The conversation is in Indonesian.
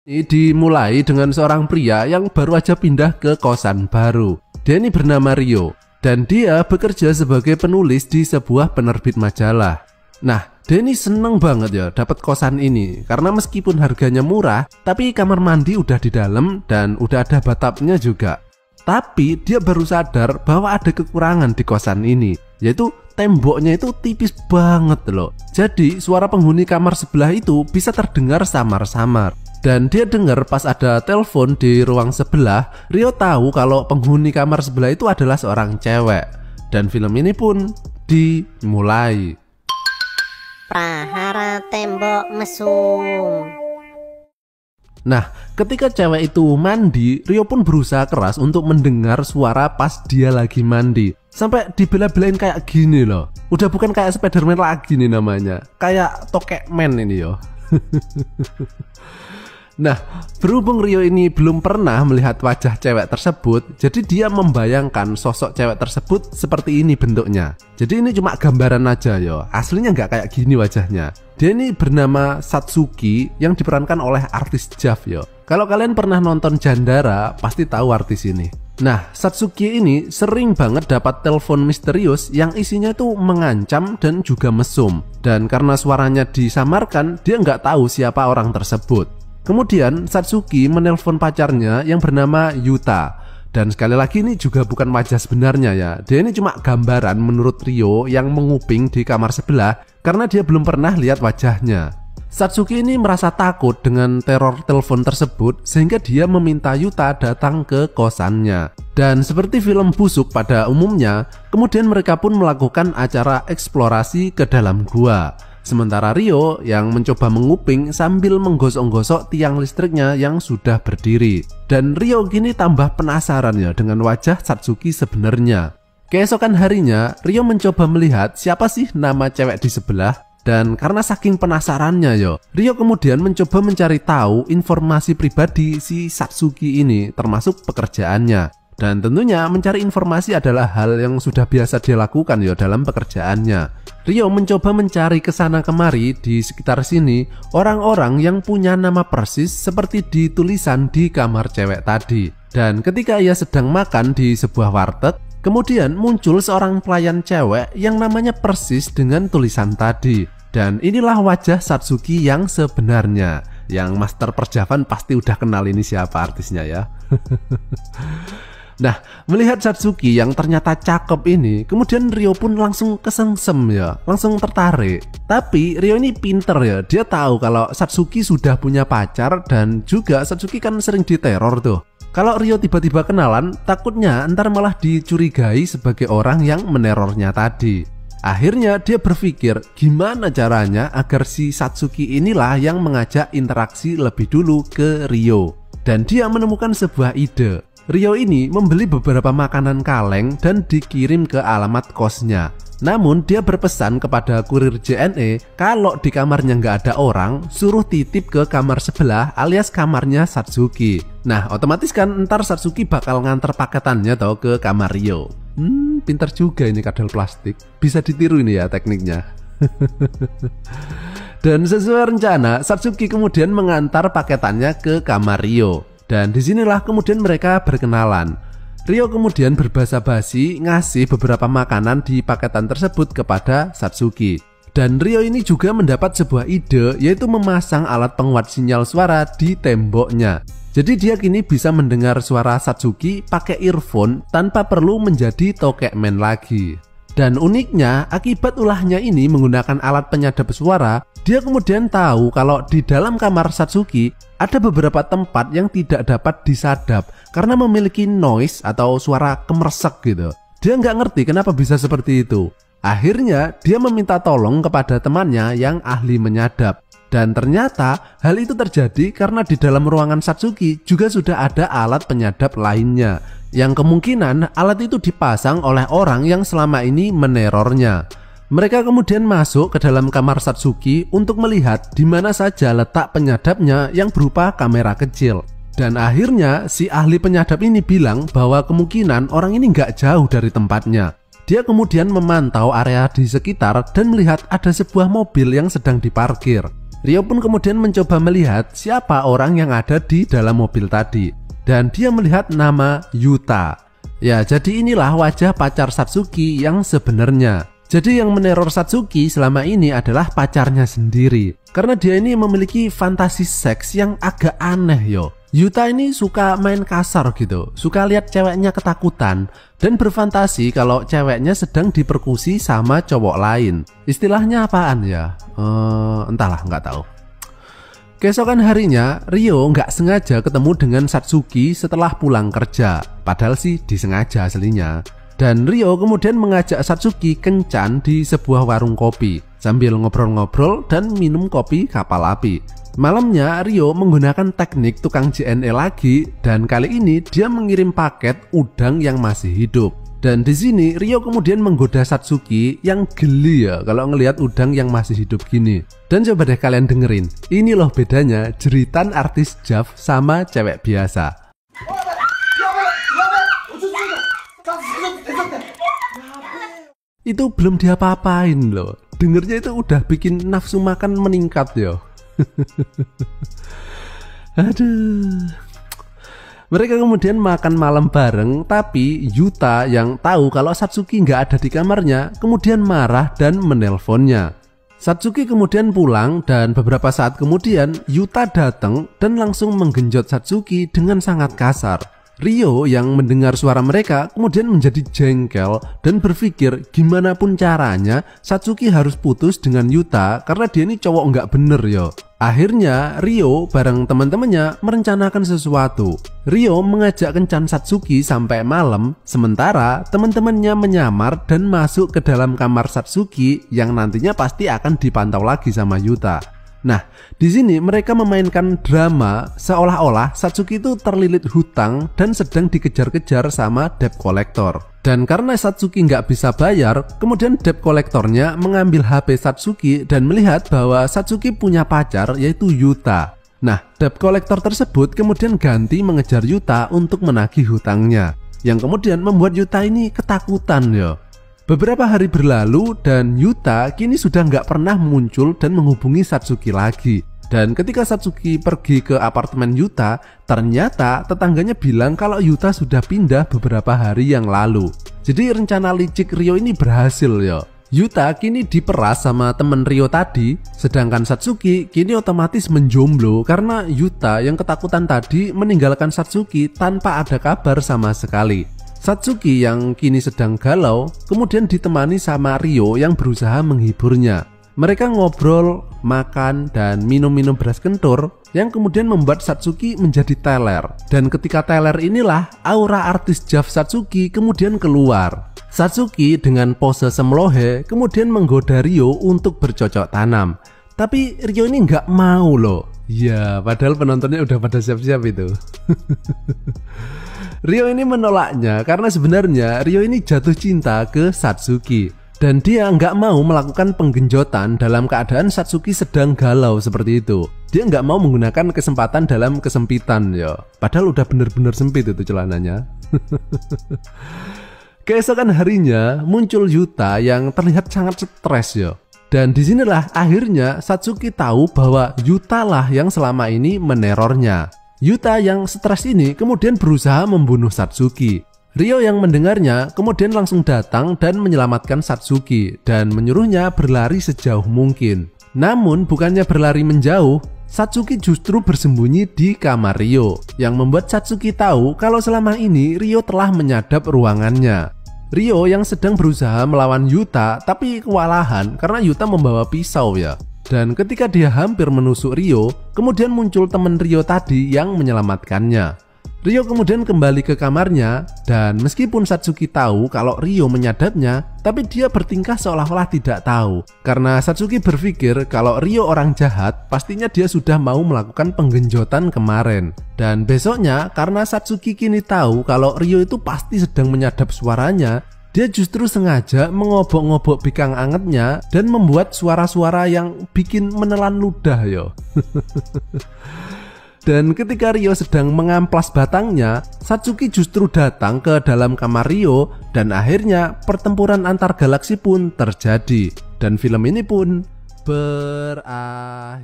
Ini dimulai dengan seorang pria yang baru aja pindah ke kosan baru. Dia ini bernama Rio, dan dia bekerja sebagai penulis di sebuah penerbit majalah. Nah, dia ini seneng banget ya dapat kosan ini, karena meskipun harganya murah, tapi kamar mandi udah di dalam dan udah ada bathtubnya juga. Tapi dia baru sadar bahwa ada kekurangan di kosan ini, yaitu temboknya itu tipis banget loh. Jadi suara penghuni kamar sebelah itu bisa terdengar samar-samar. Dan dia dengar pas ada telepon di ruang sebelah, Rio tahu kalau penghuni kamar sebelah itu adalah seorang cewek. Dan film ini pun dimulai. Prahara tembok mesum. Nah, ketika cewek itu mandi, Rio pun berusaha keras untuk mendengar suara pas dia lagi mandi. Sampai dibela-belain kayak gini loh. Udah bukan kayak Spiderman lagi nih namanya, kayak Tokekman ini yo. Nah, berhubung Rio ini belum pernah melihat wajah cewek tersebut, jadi dia membayangkan sosok cewek tersebut seperti ini bentuknya. Jadi ini cuma gambaran aja yo, aslinya nggak kayak gini wajahnya. Dia ini bernama Satsuki yang diperankan oleh artis Jav yo. Kalau kalian pernah nonton Jandara, pasti tahu artis ini. Nah, Satsuki ini sering banget dapat telepon misterius yang isinya tuh mengancam dan juga mesum. Dan karena suaranya disamarkan, dia nggak tahu siapa orang tersebut. Kemudian Satsuki menelpon pacarnya yang bernama Yuta. Dan sekali lagi ini juga bukan wajah sebenarnya ya. Dia ini cuma gambaran menurut Rio yang menguping di kamar sebelah karena dia belum pernah lihat wajahnya. Satsuki ini merasa takut dengan teror telepon tersebut sehingga dia meminta Yuta datang ke kosannya. Dan seperti film busuk pada umumnya, kemudian mereka pun melakukan acara eksplorasi ke dalam gua. Sementara Rio yang mencoba menguping sambil menggosok-gosok tiang listriknya yang sudah berdiri. Dan Rio kini tambah penasaran ya dengan wajah Satsuki sebenarnya. Keesokan harinya, Rio mencoba melihat siapa sih nama cewek di sebelah. Dan karena saking penasarannya yo, Rio kemudian mencoba mencari tahu informasi pribadi si Satsuki ini, termasuk pekerjaannya. Dan tentunya mencari informasi adalah hal yang sudah biasa dia lakukan yo dalam pekerjaannya. Rio mencoba mencari kesana kemari di sekitar sini orang-orang yang punya nama persis seperti di tulisan di kamar cewek tadi. Dan ketika ia sedang makan di sebuah warteg, kemudian muncul seorang pelayan cewek yang namanya persis dengan tulisan tadi. Dan inilah wajah Satsuki yang sebenarnya. Yang master perjavan pasti udah kenal ini siapa artisnya ya. Nah, melihat Satsuki yang ternyata cakep ini, kemudian Rio pun langsung kesengsem ya, langsung tertarik. Tapi Rio ini pinter ya, dia tahu kalau Satsuki sudah punya pacar dan juga Satsuki kan sering diteror tuh. Kalau Rio tiba-tiba kenalan, takutnya ntar malah dicurigai sebagai orang yang menerornya tadi. Akhirnya dia berpikir gimana caranya agar si Satsuki inilah yang mengajak interaksi lebih dulu ke Rio. Dan dia menemukan sebuah ide. Rio ini membeli beberapa makanan kaleng dan dikirim ke alamat kosnya. Namun dia berpesan kepada kurir JNE kalau di kamarnya nggak ada orang, suruh titip ke kamar sebelah alias kamarnya Satsuki. Nah otomatis kan ntar Satsuki bakal nganter paketannya tau ke kamar Rio. Pintar juga ini kadal plastik. Bisa ditiru ini ya tekniknya. Dan sesuai rencana, Satsuki kemudian mengantar paketannya ke kamar Rio. Dan disinilah kemudian mereka berkenalan. Rio kemudian berbahasa basi ngasih beberapa makanan di paketan tersebut kepada Satsuki. Dan Rio ini juga mendapat sebuah ide, yaitu memasang alat penguat sinyal suara di temboknya. Jadi dia kini bisa mendengar suara Satsuki pakai earphone tanpa perlu menjadi Tokekman lagi. Dan uniknya, akibat ulahnya ini menggunakan alat penyadap suara, dia kemudian tahu kalau di dalam kamar Satsuki ada beberapa tempat yang tidak dapat disadap karena memiliki noise atau suara kemersek gitu. Dia nggak ngerti kenapa bisa seperti itu. Akhirnya dia meminta tolong kepada temannya yang ahli menyadap. Dan ternyata hal itu terjadi karena di dalam ruangan Satsuki juga sudah ada alat penyadap lainnya, yang kemungkinan alat itu dipasang oleh orang yang selama ini menerornya. Mereka kemudian masuk ke dalam kamar Satsuki untuk melihat di mana saja letak penyadapnya yang berupa kamera kecil. Dan akhirnya si ahli penyadap ini bilang bahwa kemungkinan orang ini nggak jauh dari tempatnya. Dia kemudian memantau area di sekitar dan melihat ada sebuah mobil yang sedang diparkir. Ryo pun kemudian mencoba melihat siapa orang yang ada di dalam mobil tadi. Dan dia melihat nama Yuta. Ya, jadi inilah wajah pacar Satsuki yang sebenarnya. Jadi yang meneror Satsuki selama ini adalah pacarnya sendiri. Karena dia ini memiliki fantasi seks yang agak aneh yo. Yuta ini suka main kasar gitu, suka lihat ceweknya ketakutan, dan berfantasi kalau ceweknya sedang diperkusi sama cowok lain. Istilahnya apaan ya? Entahlah, nggak tahu. Keesokan harinya, Ryo nggak sengaja ketemu dengan Satsuki setelah pulang kerja. Padahal sih disengaja aslinya. Dan Ryo kemudian mengajak Satsuki kencan di sebuah warung kopi, sambil ngobrol-ngobrol dan minum kopi kapal api. Malamnya Ryo menggunakan teknik tukang JNE lagi, dan kali ini dia mengirim paket udang yang masih hidup. Dan di sini Ryo kemudian menggoda Satsuki yang geli ya kalau ngelihat udang yang masih hidup gini. Dan coba deh kalian dengerin, ini loh bedanya jeritan artis Jav sama cewek biasa. Itu belum diapa-apain loh, dengernya itu udah bikin nafsu makan meningkat yo. Aduh. Mereka kemudian makan malam bareng, tapi Yuta yang tahu kalau Satsuki nggak ada di kamarnya kemudian marah dan menelponnya. Satsuki kemudian pulang dan beberapa saat kemudian Yuta datang dan langsung menggenjot Satsuki dengan sangat kasar. Ryo yang mendengar suara mereka kemudian menjadi jengkel dan berpikir gimana pun caranya Satsuki harus putus dengan Yuta karena dia ini cowok nggak bener yo. Akhirnya Ryo bareng teman-temannya merencanakan sesuatu. Ryo mengajak kencan Satsuki sampai malam, sementara teman-temannya menyamar dan masuk ke dalam kamar Satsuki yang nantinya pasti akan dipantau lagi sama Yuta. Nah, di sini mereka memainkan drama seolah-olah Satsuki itu terlilit hutang dan sedang dikejar-kejar sama debt collector. Dan karena Satsuki nggak bisa bayar, kemudian debt collectornya mengambil HP Satsuki dan melihat bahwa Satsuki punya pacar yaitu Yuta. Nah, debt collector tersebut kemudian ganti mengejar Yuta untuk menagih hutangnya, yang kemudian membuat Yuta ini ketakutan yo. Beberapa hari berlalu dan Yuta kini sudah nggak pernah muncul dan menghubungi Satsuki lagi. Dan ketika Satsuki pergi ke apartemen Yuta, ternyata tetangganya bilang kalau Yuta sudah pindah beberapa hari yang lalu. Jadi rencana licik Ryo ini berhasil yo. Yuta kini diperas sama temen Ryo tadi, sedangkan Satsuki kini otomatis menjomblo karena Yuta yang ketakutan tadi meninggalkan Satsuki tanpa ada kabar sama sekali. Satsuki yang kini sedang galau kemudian ditemani sama Ryo yang berusaha menghiburnya. Mereka ngobrol, makan, dan minum-minum beras kentur yang kemudian membuat Satsuki menjadi teler. Dan ketika teler inilah aura artis Jav Satsuki kemudian keluar. Satsuki dengan pose semlohe kemudian menggoda Ryo untuk bercocok tanam. Tapi Ryo ini nggak mau loh. Ya, padahal penontonnya udah pada siap-siap itu. Ryo ini menolaknya karena sebenarnya Ryo ini jatuh cinta ke Satsuki. Dan dia nggak mau melakukan penggenjotan dalam keadaan Satsuki sedang galau seperti itu. Dia nggak mau menggunakan kesempatan dalam kesempitan yo. Padahal udah bener-bener sempit itu celananya. Keesokan harinya muncul Yuta yang terlihat sangat stres yo. Dan disinilah akhirnya Satsuki tahu bahwa Yuta lah yang selama ini menerornya. Yuta yang stres ini kemudian berusaha membunuh Satsuki. Ryo yang mendengarnya kemudian langsung datang dan menyelamatkan Satsuki dan menyuruhnya berlari sejauh mungkin. Namun bukannya berlari menjauh, Satsuki justru bersembunyi di kamar Ryo, yang membuat Satsuki tahu kalau selama ini Ryo telah menyadap ruangannya. Ryo yang sedang berusaha melawan Yuta tapi kewalahan karena Yuta membawa pisau ya. Dan ketika dia hampir menusuk Ryo, kemudian muncul teman Ryo tadi yang menyelamatkannya. Ryo kemudian kembali ke kamarnya dan meskipun Satsuki tahu kalau Ryo menyadapnya, tapi dia bertingkah seolah-olah tidak tahu. Karena Satsuki berpikir kalau Ryo orang jahat, pastinya dia sudah mau melakukan penggenjotan kemarin. Dan besoknya karena Satsuki kini tahu kalau Ryo itu pasti sedang menyadap suaranya, dia justru sengaja mengobok-ngobok bikang angetnya dan membuat suara-suara yang bikin menelan ludah yo. Dan ketika Ryo sedang mengamplas batangnya, Satsuki justru datang ke dalam kamar Ryo dan akhirnya pertempuran antar galaksi pun terjadi. Dan film ini pun berakhir.